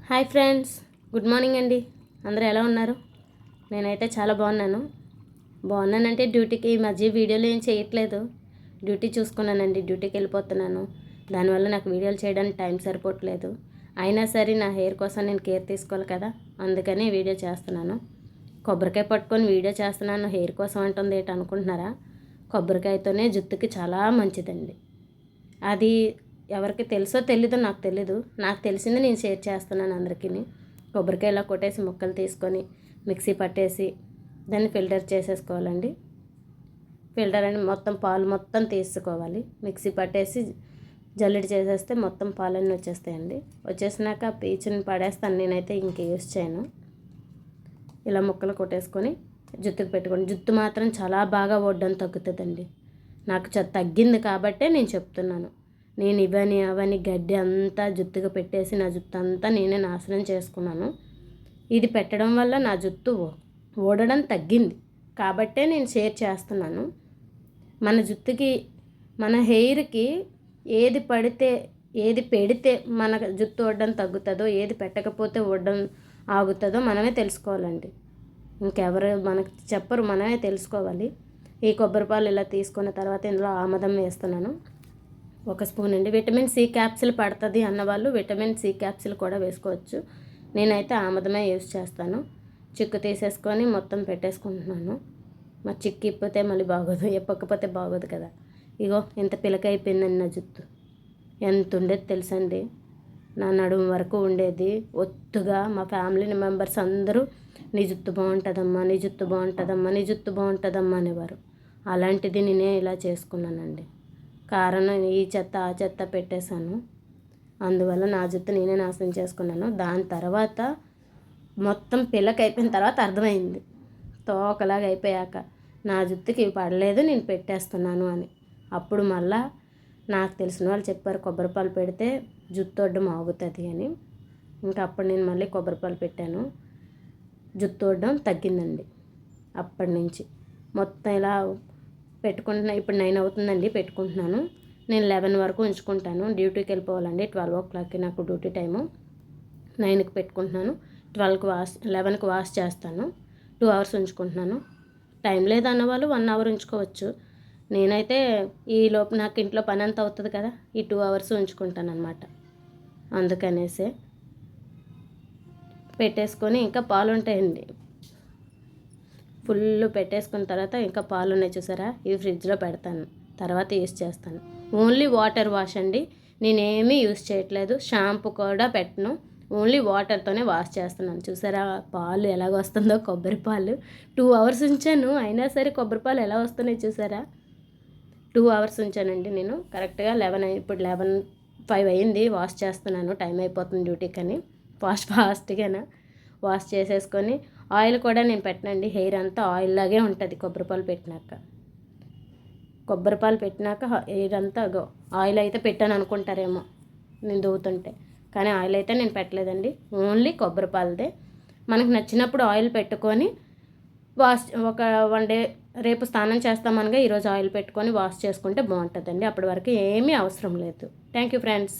Hi friends, good morning అండి. అందరూ ఎలా ఉన్నారు? నేనైతే చాలా బాగున్నానంటే డ్యూటీకి ఈ మధ్య వీడియోలు ఏం చేయట్లేదు. డ్యూటీ చూసుకున్నానండి, డ్యూటీకి వెళ్ళిపోతున్నాను. దానివల్ల నాకు వీడియోలు చేయడానికి టైం సరిపోవట్లేదు. అయినా సరే నా హెయిర్ కోసం నేను కేర్ తీసుకోవాలి కదా, అందుకని వీడియో చేస్తున్నాను. కొబ్బరికాయ పట్టుకొని వీడియో చేస్తున్నాను, హెయిర్ కోసం అంటుంది ఏంటి అనుకుంటున్నారా? కొబ్బరికాయతోనే జుట్టుకి చాలా మంచిదండి. అది ఎవరికి తెలుసో తెలీదో నాకు తెలీదు. నాకు తెలిసింది నేను షేర్ చేస్తున్నాను అందరికీ. కొబ్బరికాయ ఇలా కొట్టేసి ముక్కలు తీసుకొని మిక్సీ పట్టేసి దాన్ని ఫిల్టర్ చేసేసుకోవాలండి. ఫిల్టర్ అని మొత్తం పాలు మొత్తం తీసుకోవాలి. మిక్సీ పట్టేసి జల్లెడ చేసేస్తే మొత్తం పాలన్నీ వచ్చేస్తాయండి. వచ్చేసినాక పీచుని పడేస్తాను, నేనైతే ఇంక యూస్ చేయను. ఇలా ముక్కలు కొట్టేసుకొని జుట్టుకు పెట్టుకోండి. జుట్టు మాత్రం చాలా బాగా ఒడ్డం తగ్గుతుందండి. నాకు తగ్గింది కాబట్టే నేను చెప్తున్నాను. నేను ఇవన్నీ అవన్నీ గడ్డి అంతా జుట్టుగా పెట్టేసి నా జుట్టు అంతా నేనే నాశనం చేసుకున్నాను. ఇది పెట్టడం వల్ల నా జుట్టు ఊడడం తగ్గింది కాబట్టే నేను షేర్ చేస్తున్నాను. మన జుట్టుకి, మన హెయిర్కి ఏది పెడితే మన జుట్టు ఊడడం తగ్గుతుందో, ఏది పెట్టకపోతే ఊడడం ఆగుతుందో మనమే తెలుసుకోవాలండి. ఇంకెవరు మనకు చెప్పరు, మనమే తెలుసుకోవాలి. ఈ కొబ్బరి పాలు ఇలా తీసుకున్న తర్వాత ఇందులో ఆముదం వేస్తున్నాను. 1 స్పూన్ అండి. విటమిన్ సి క్యాప్సిల్ పడుతుంది అన్నవాళ్ళు విటమిన్ సి క్యాప్సిల్ కూడా వేసుకోవచ్చు. నేనైతే ఆముదమే యూజ్ చేస్తాను. చిక్కు తీసేసుకొని మొత్తం పెట్టేసుకుంటున్నాను. మరి చిక్కు ఇప్పితే మళ్ళీ బాగోదు, ఇప్పకపోతే బాగోదు కదా. ఇగో ఇంత పిలక అయిపోయిందండి నా జుట్టు. ఎంత ఉండేది తెలుసండి, నా నడుము వరకు ఉండేది ఒత్తుగా. మా ఫ్యామిలీ మెంబర్స్ అందరూ నీ జుట్టు బాగుంటుందమ్మా, నీ జుట్టు బాగుంటుందమ్మా, నీ జుట్టు బాగుంటుందమ్మా అనేవారు. అలాంటిది నేనే ఇలా చేసుకున్నానండి. కారణం ఈ చెత్త ఆ చెత్త పెట్టేశాను, అందువల్ల నా జుట్టు నేనే నాశనం చేసుకున్నాను. దాని తర్వాత మొత్తం పిల్లకి అయిపోయిన తర్వాత అర్థమైంది, తోకలాగా అయిపోయాక నా జుట్టుకి పడలేదు, నేను పెట్టేస్తున్నాను అని. అప్పుడు మళ్ళా నాకు తెలిసిన వాళ్ళు చెప్పారు కొబ్బరిపాలు పెడితే జుట్టు ఒడ్డం ఆగుతుంది అని. ఇంకా అప్పుడు నేను మళ్ళీ కొబ్బరిపాలు పెట్టాను, జుట్టు ఒడ్డం తగ్గిందండి. అప్పటి నుంచి మొత్తం ఇలా పెట్టుకుంటున్నా. ఇప్పుడు 9 అవుతుందండి పెట్టుకుంటున్నాను. నేను 11 వరకు ఉంచుకుంటాను. డ్యూటీకి వెళ్ళిపోవాలండి. 12 o'clockకి నాకు డ్యూటీ టైము. 9కి పెట్టుకుంటున్నాను, 11కి వాష్ చేస్తాను. 2 hours ఉంచుకుంటున్నాను. టైం లేదన్న వాళ్ళు 1 hour ఉంచుకోవచ్చు. నేనైతే ఈ లోపు నాకు ఇంట్లో పని అంతా అవుతుంది కదా, ఈ 2 hours ఉంచుకుంటాను అనమాట. అందుకనేసే పెట్టేసుకొని ఇంకా పాలు ఉంటాయండి, ఫుల్ పెట్టేసుకున్న తర్వాత ఇంకా పాలు ఉన్నాయి చూసారా, ఇవి ఫ్రిడ్జ్లో పెడతాను, తర్వాత యూస్ చేస్తాను. ఓన్లీ వాటర్ వాష్ అండి, నేనేమీ యూస్ చేయట్లేదు. షాంపూ కూడా పెట్టను, ఓన్లీ వాటర్తోనే వాష్ చేస్తున్నాను. చూసారా పాలు ఎలాగ వస్తుందో, కొబ్బరి పాలు 2 hours ఉంచాను, అయినా సరే కొబ్బరి పాలు ఎలా వస్తున్నాయి చూసారా. 2 hours ఉంచానండి నేను. కరెక్ట్గా 11 ఇప్పుడు 11:05 అయింది. వాష్ చేస్తున్నాను, టైం అయిపోతుంది డ్యూటీకి అని. ఫాస్ట్గా వాష్ చేసేసుకొని ఆయిల్ కూడా నేను పెట్టనండి. హెయిర్ అంతా ఆయిల్ లాగే ఉంటుంది కొబ్బరిపాలు పెట్టినాక హెయిర్ అంతా ఆయిల్ అయితే పెట్టాను అనుకుంటారేమో నేను దూవుతుంటే, కానీ ఆయిల్ అయితే నేను పెట్టలేదండి. ఓన్లీ కొబ్బరిపాలదే. మనకు నచ్చినప్పుడు ఆయిల్ పెట్టుకొని ఒక 1 day రేపు స్నానం చేస్తామనగా ఈరోజు ఆయిల్ పెట్టుకొని వాష్ చేసుకుంటే బాగుంటుందండి. అప్పటి వరకు ఏమీ అవసరం లేదు. Thank you friends.